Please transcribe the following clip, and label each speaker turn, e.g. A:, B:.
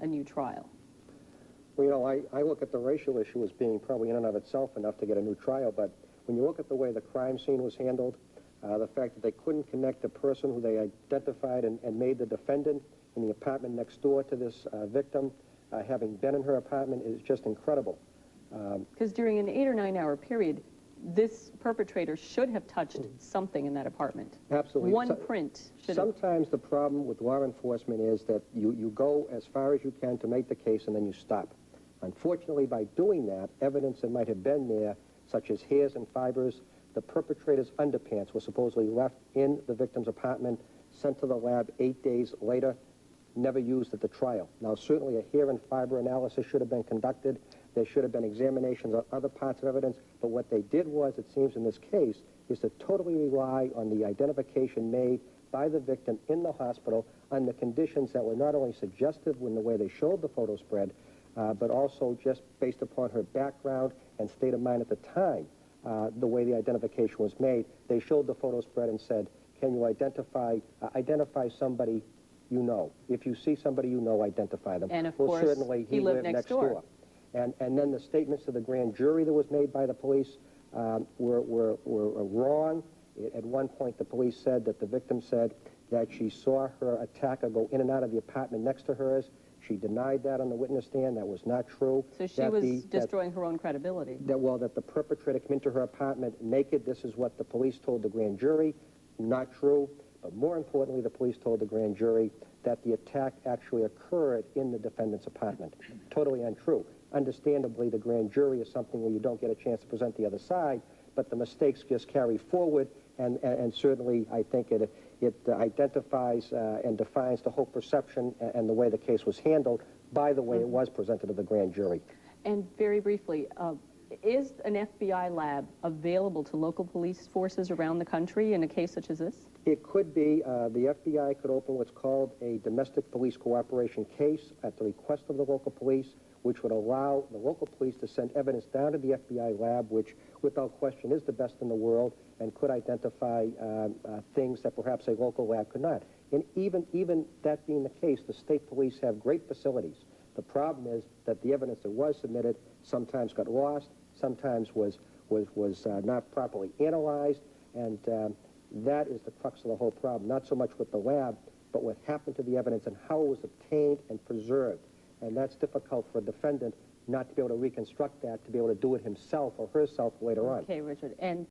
A: a new trial?
B: Well, you know, I look at the racial issue as being probably in and of itself enough to get a new trial, but when you look at the way the crime scene was handled, the fact that they couldn't connect the person who they identified and made the defendant in the apartment next door to this victim, having been in her apartment, is just incredible.
A: Because during an 8 or 9 hour period, this perpetrator should have touched something in that apartment.
B: Absolutely.
A: One print should have...
B: Sometimes the problem with law enforcement is that you go as far as you can to make the case and then you stop. Unfortunately, by doing that, evidence that might have been there, such as hairs and fibers, the perpetrator's underpants were supposedly left in the victim's apartment, sent to the lab 8 days later, never used at the trial. Now, certainly a hair and fiber analysis should have been conducted. There should have been examinations on other parts of evidence, but what they did was, it seems in this case, is to totally rely on the identification made by the victim in the hospital under conditions that were not only suggestive in the way they showed the photo spread, but also just based upon her background and state of mind at the time, the way the identification was made. They showed the photo spread and said, can you identify somebody you know? If you see somebody you know, identify them.
A: And of
B: well,
A: course,
B: certainly he lived next door. And then the statements to the grand jury that was made by the police were wrong. At one point, the police said that the victim said that she saw her attacker go in and out of the apartment next to hers. She denied that on the witness stand. That was not true.
A: So she was destroying her own credibility.
B: That the perpetrator came into her apartment naked. This is what the police told the grand jury. Not true. But more importantly, the police told the grand jury that the attack actually occurred in the defendant's apartment. Totally untrue. Understandably, the grand jury is something where you don't get a chance to present the other side, but the mistakes just carry forward, and certainly I think it identifies and defines the whole perception and the way the case was handled by the way it was presented to the grand jury.
A: And very briefly, is an FBI lab available to local police forces around the country in a case such as this?
B: It could be. The FBI could open what's called a domestic police cooperation case at the request of the local police, which would allow the local police to send evidence down to the FBI lab, which without question is the best in the world and could identify things that perhaps a local lab could not. And even that being the case, the state police have great facilities. The problem is that the evidence that was submitted sometimes got lost, sometimes was not properly analyzed, and that is the crux of the whole problem, not so much with the lab, but what happened to the evidence and how it was obtained and preserved. And that's difficult for a defendant not to be able to reconstruct that, to be able to do it himself or herself later on.
A: Okay, Richard. And